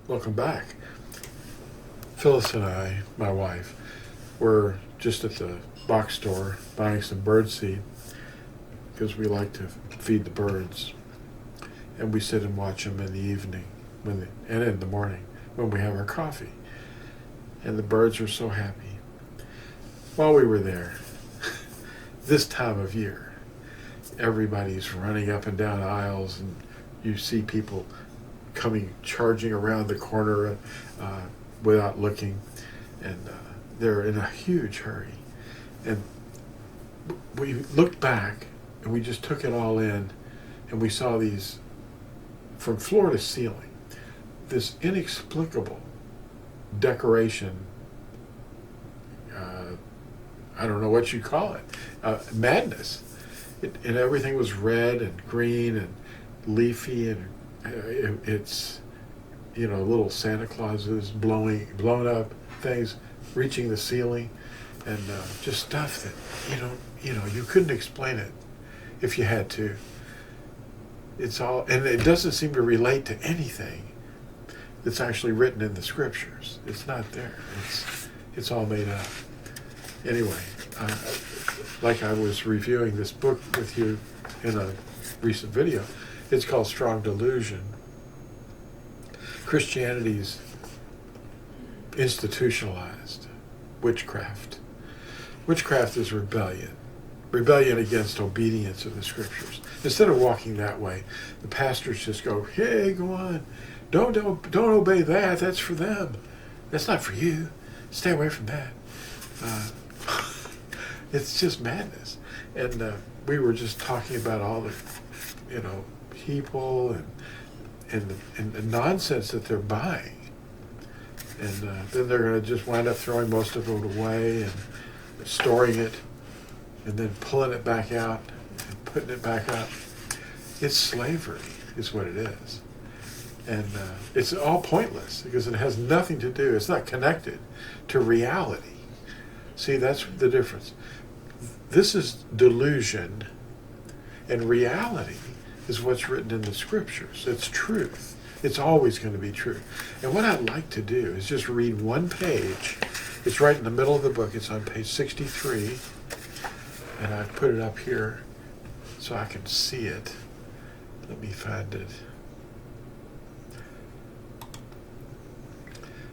Welcome back. Phyllis and I, my wife, were just at the box store buying some bird seed because we like to feed the birds. And we sit and watch them in the evening and in the morning when we have our coffee. And the birds are so happy. While we were there, this time of year, everybody's running up and down aisles, and you see people coming, charging around the corner without looking, and they're in a huge hurry. And we looked back, and we just took it all in, and we saw these, from floor to ceiling, this inexplicable decoration. I don't know what you call it, madness. And everything was red and green and leafy, and it's, little Santa Clauses blown up things reaching the ceiling, and just stuff that you couldn't explain it if you had to. It's all, and it doesn't seem to relate to anything that's actually written in the scriptures. It's not there. It's all made up. Anyway, like I was reviewing this book with you in a recent video, it's called Strong Delusion. Christianity's institutionalized witchcraft. Witchcraft is rebellion against obedience of the scriptures. Instead of walking that way, the pastors just go, "Hey, go on, don't obey that. That's for them. That's not for you. Stay away from that." It's just madness. And we were just talking about all the, people and the nonsense that they're buying. And then they're going to just wind up throwing most of it away and storing it and then pulling it back out and putting it back up. It's slavery is what it is. And it's all pointless because it has nothing to do, it's not connected to reality. See, that's the difference. This is delusion, and reality is what's written in the scriptures. It's truth. It's always going to be true. And what I'd like to do is just read one page. It's right in the middle of the book. It's on page 63. And I put it up here so I can see it. Let me find it.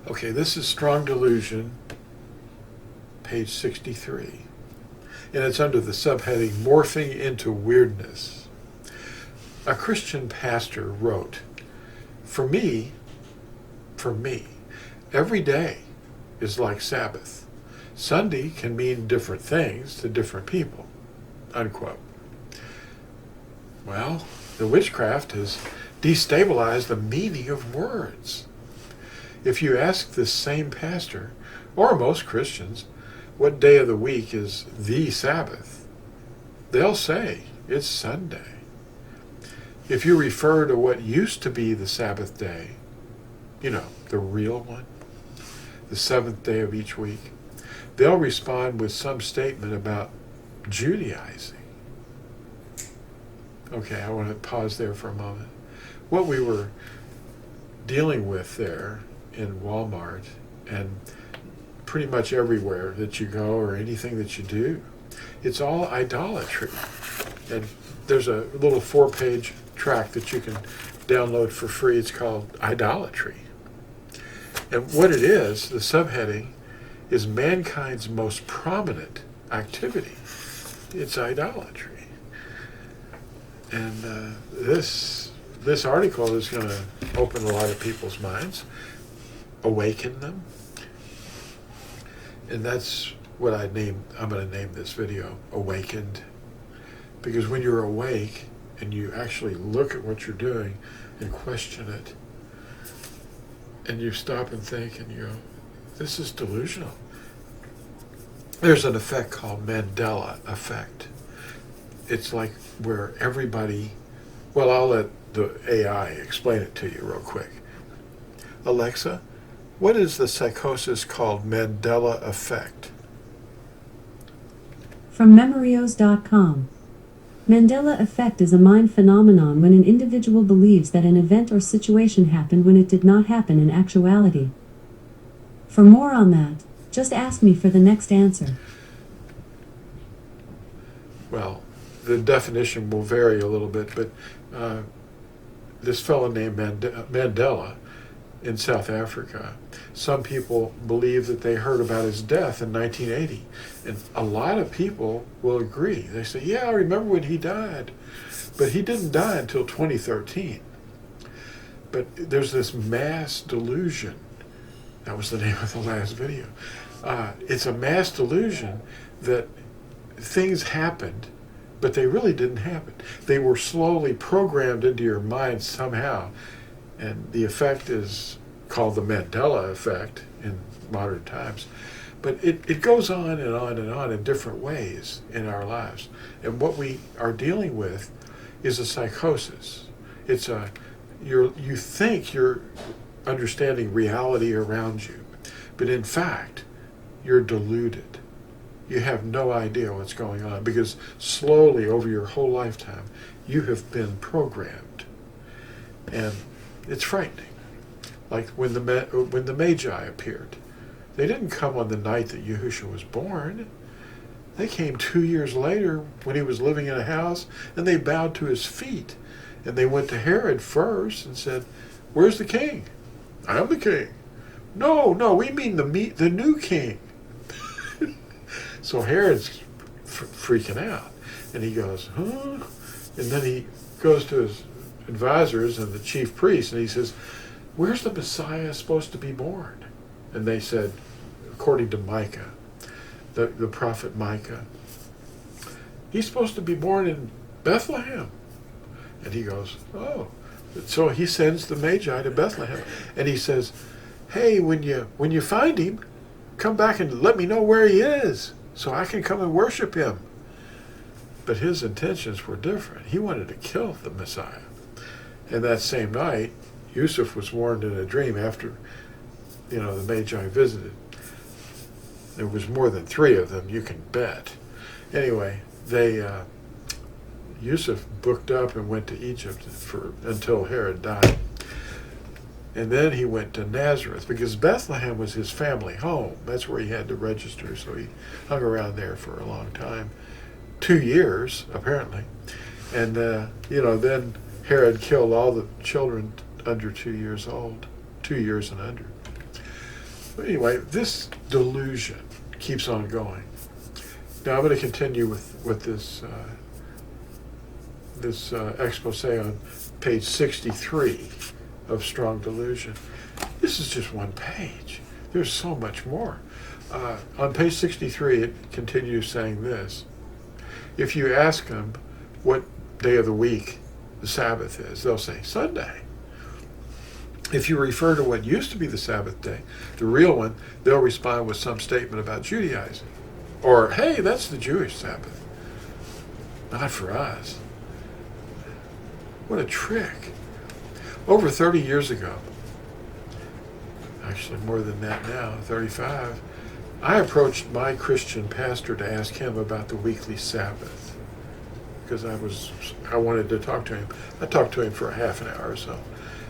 Okay, this is Strong Delusion, page 63. And it's under the subheading, Morphing into Weirdness. A Christian pastor wrote, For me, every day is like Sabbath. Sunday can mean different things to different people, unquote. Well, the witchcraft has destabilized the meaning of words. If you ask this same pastor, or most Christians, what day of the week is the Sabbath, they'll say it's Sunday. If you refer to what used to be the Sabbath day, the real one, the seventh day of each week, they'll respond with some statement about Judaizing. Okay, I want to pause there for a moment. What we were dealing with there in Walmart and pretty much everywhere that you go or anything that you do, it's all idolatry. And there's a little 4-page tract that you can download for free. It's called Idolatry. And what it is, the subheading, is mankind's most prominent activity. It's idolatry. And this article is going to open a lot of people's minds, awaken them. And that's what I'm going to name this video, Awakened. Because when you're awake and you actually look at what you're doing and question it, and you stop and think and you go, this is delusional. There's an effect called Mandela effect. It's like where everybody, well, I'll let the AI explain it to you real quick. Alexa, what is the psychosis called Mandela effect? From Memorios.com. Mandela effect is a mind phenomenon when an individual believes that an event or situation happened when it did not happen in actuality. For more on that, just ask me for the next answer. Well, the definition will vary a little bit, but this fellow named Mandela in South Africa, some people believe that they heard about his death in 1980. And a lot of people will agree. They say, yeah, I remember when he died. But he didn't die until 2013. But there's this mass delusion. That was the name of the last video. It's a mass delusion that things happened, but they really didn't happen. They were slowly programmed into your mind somehow. And the effect is called the Mandela effect in modern times. But it goes on and on and on in different ways in our lives. And what we are dealing with is a psychosis. It's you think you're understanding reality around you, but in fact, you're deluded. You have no idea what's going on because slowly over your whole lifetime, you have been programmed. And it's frightening. Like when the Magi appeared. They didn't come on the night that Yahushua was born. They came 2 years later when he was living in a house, and they bowed to his feet. And they went to Herod first and said, "Where's the king?" "I'm the king." No, we mean the new king. So Herod's freaking out. And he goes, huh? And then he goes to his advisors and the chief priests, and he says, "Where's the Messiah supposed to be born?" And they said, according to Micah, the prophet Micah, "He's supposed to be born in Bethlehem." And he goes, "Oh." So he sends the Magi to Bethlehem, and he says, "Hey, when you find him, come back and let me know where he is, so I can come and worship him." But his intentions were different. He wanted to kill the Messiah. And that same night, Yusuf was warned in a dream after, the Magi visited. There was more than 3 of them, you can bet. Anyway, Yusuf booked up and went to Egypt until Herod died. And then he went to Nazareth because Bethlehem was his family home. That's where he had to register, so he hung around there for a long time. 2 years, apparently. And, then Herod killed all the children under 2 years old, 2 years and under. But anyway, this delusion keeps on going. Now I'm going to continue with this expose on page 63 of Strong Delusion. This is just one page. There's so much more. On page 63, it continues saying this. If you ask them what day of the week the Sabbath is, they'll say Sunday. If you refer to what used to be the Sabbath day, the real one, they'll respond with some statement about Judaizing. Or, hey, that's the Jewish Sabbath. Not for us. What a trick. Over 30 years ago, actually more than that now, 35, I approached my Christian pastor to ask him about the weekly Sabbath because I wanted to talk to him. I talked to him for a half an hour or so.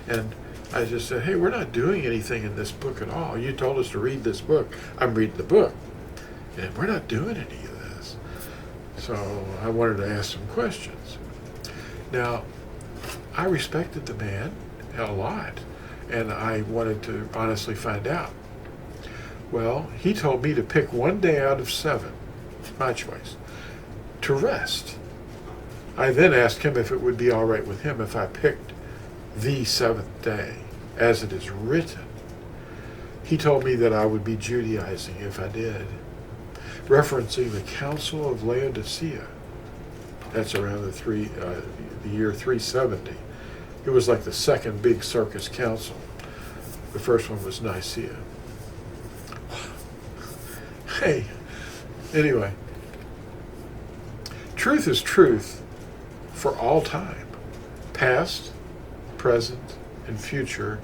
And I just said, hey, we're not doing anything in this book at all. You told us to read this book. I'm reading the book. And we're not doing any of this. So I wanted to ask some questions. Now, I respected the man a lot, and I wanted to honestly find out. Well, he told me to pick one day out of 7, my choice, to rest. I then asked him if it would be all right with him if I picked the 7th day, as it is written. He told me that I would be Judaizing if I did, referencing the Council of Laodicea. That's around the year 370. It was like the second big circus council. The first one was Nicaea. Hey, anyway, truth is truth for all time, past, present, and future,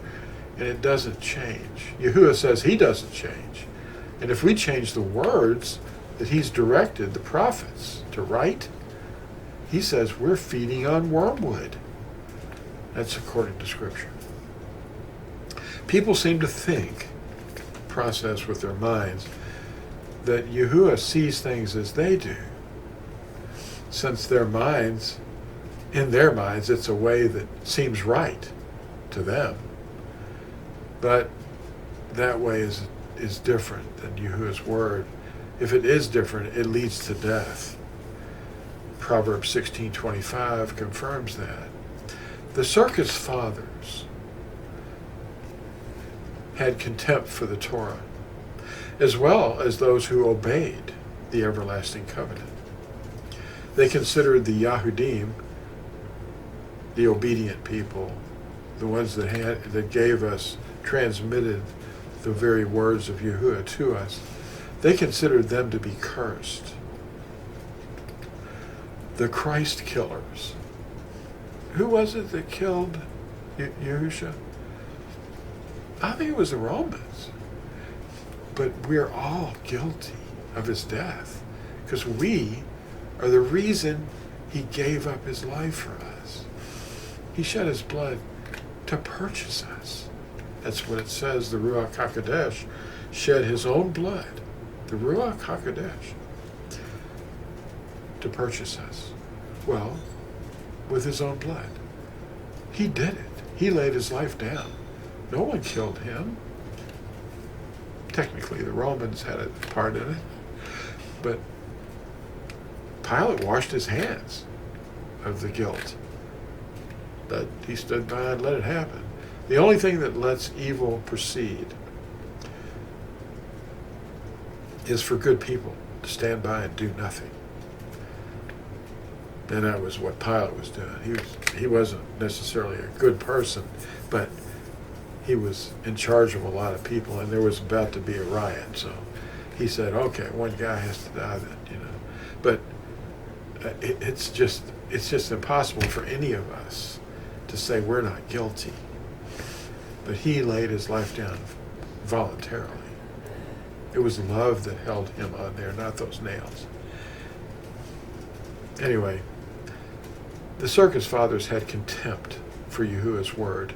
and it doesn't change. Yahuwah says he doesn't change. And if we change the words that he's directed the prophets to write, He says we're feeding on wormwood. That's according to Scripture. People seem to think, process with their minds, that Yahuwah sees things as they do, since in their minds, it's a way that seems right to them. But that way is different than Yahuwah's word. If it is different, it leads to death. Proverbs 16:25 confirms that. The circus fathers had contempt for the Torah, as well as those who obeyed the everlasting covenant. They considered the Yahudim, the obedient people, the ones that gave us, transmitted the very words of Yahuwah to us, they considered them to be cursed. The Christ killers. Who was it that killed Yahusha? I think it was the Romans. But we're all guilty of his death, because we are the reason he gave up his life for us. He shed his blood to purchase us. That's what it says. The Ruach HaKodesh shed his own blood, the Ruach HaKodesh, to purchase us. Well, with his own blood. He did it. He laid his life down. No one killed him. Technically, the Romans had a part in it. But Pilate washed his hands of the guilt. But he stood by and let it happen. The only thing that lets evil proceed is for good people to stand by and do nothing. And that was what Pilate was doing. He wasn't necessarily a good person, but he was in charge of a lot of people, and there was about to be a riot. So he said, "Okay, one guy has to die then," But it's just impossible for any of us to say we're not guilty. But he laid his life down voluntarily. It was love that held him on there, not those nails. Anyway, the circus fathers had contempt for Yahuwah's word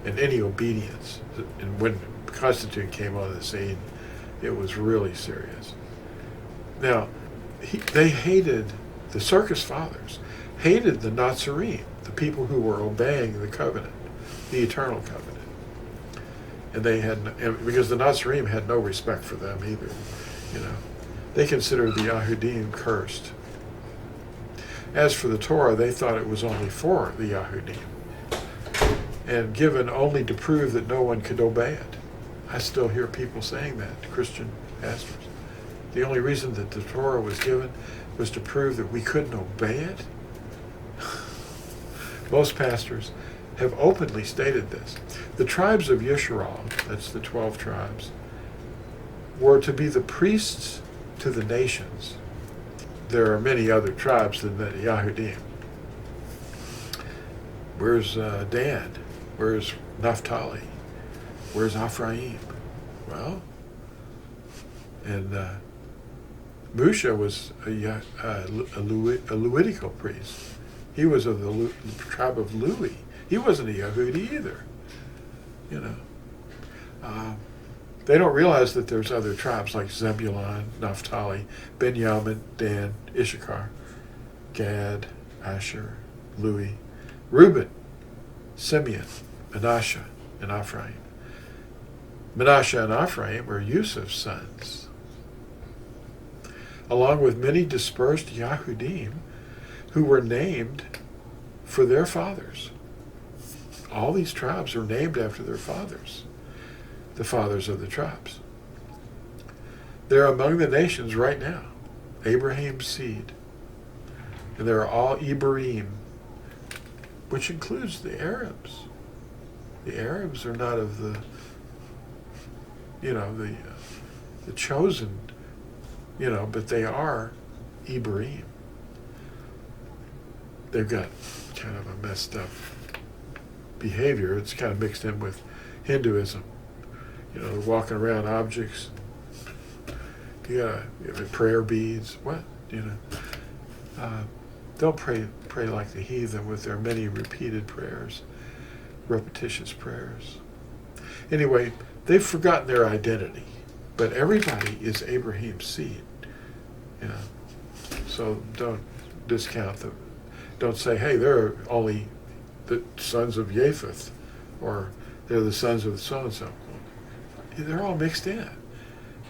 and any obedience. And when Constantine came on the scene, it was really serious. Now, the circus fathers hated the Natsarim, the people who were obeying the covenant, the eternal covenant. And because the Natsarim had no respect for them either, They considered the Yahudim cursed. As for the Torah, they thought it was only for the Yahudim, and given only to prove that no one could obey it. I still hear people saying that, Christian pastors. The only reason that the Torah was given was to prove that we couldn't obey it. Most pastors have openly stated this. The tribes of Yisrael, that's the 12 tribes, were to be the priests to the nations. There are many other tribes than the Yahudim. Where's Dan? Where's Naphtali? Where's Ephraim? Well, and Musha was a Levitical priest. He was of the tribe of Lewi. He wasn't a Yehudi either. They don't realize that there's other tribes like Zebulun, Naphtali, Benjamin, Dan, Issachar, Gad, Asher, Lewi, Reuben, Simeon, Manasseh, and Ephraim. Manasseh and Ephraim were Yusuf's sons, along with many dispersed Yahudim who were named for their fathers. All these tribes were named after their fathers, the fathers of the tribes. They're among the nations right now, Abraham's seed. And they're all Iberim, which includes the Arabs. The Arabs are not of the chosen, but they are Iberim. They've got kind of a messed up behavior. It's kind of mixed in with Hinduism. They're walking around objects. You have prayer beads. What? Don't pray like the heathen with their many repeated prayers, repetitious prayers. Anyway, they've forgotten their identity, but everybody is Abraham's seed. You know, so don't discount them. Don't say, hey, they're only the sons of Japheth, or they're the sons of so-and-so. They're all mixed in.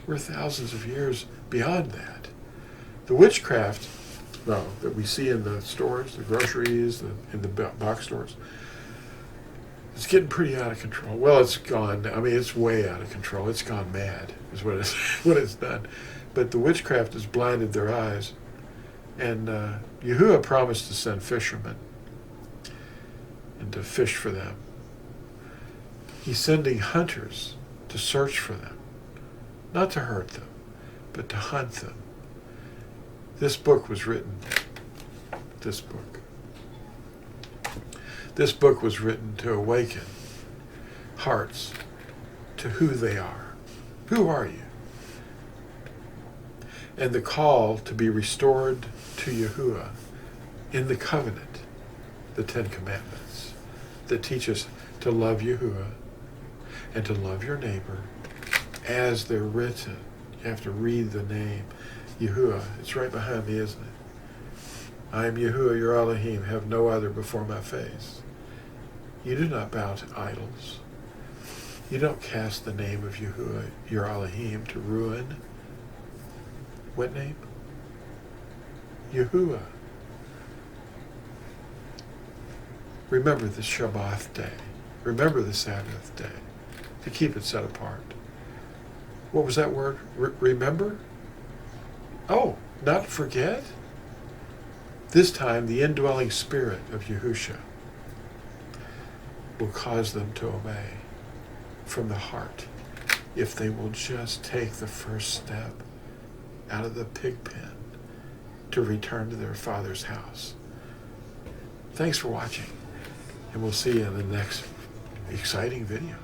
We're thousands of years beyond that. The witchcraft, no, that we see in the stores, the groceries, in the box stores, it's getting pretty out of control. Well, it's gone. I mean, it's way out of control. It's gone mad, is what it's done. But the witchcraft has blinded their eyes. And Yahuwah promised to send fishermen and to fish for them. He's sending hunters to search for them, not to hurt them, but to hunt them. This book was written, this book was written to awaken hearts to who they are. Who are you? And the call to be restored to Yahuwah in the covenant, the Ten Commandments, that teach us to love Yahuwah and to love your neighbor as they're written. You have to read the name Yahuwah. It's right behind me, isn't it? I am Yahuwah, your Elohim, have no other before my face. You do not bow to idols. You don't cast the name of Yahuwah, your Elohim, to ruin. What name? Yahuwah. Remember the Shabbat day. Remember the Sabbath day, to keep it set apart. What was that word? Remember? Oh, not forget? This time, the indwelling spirit of Yahusha will cause them to obey from the heart if they will just take the first step out of the pig pen to return to their Father's house. Thanks for watching, and we'll see you in the next exciting video.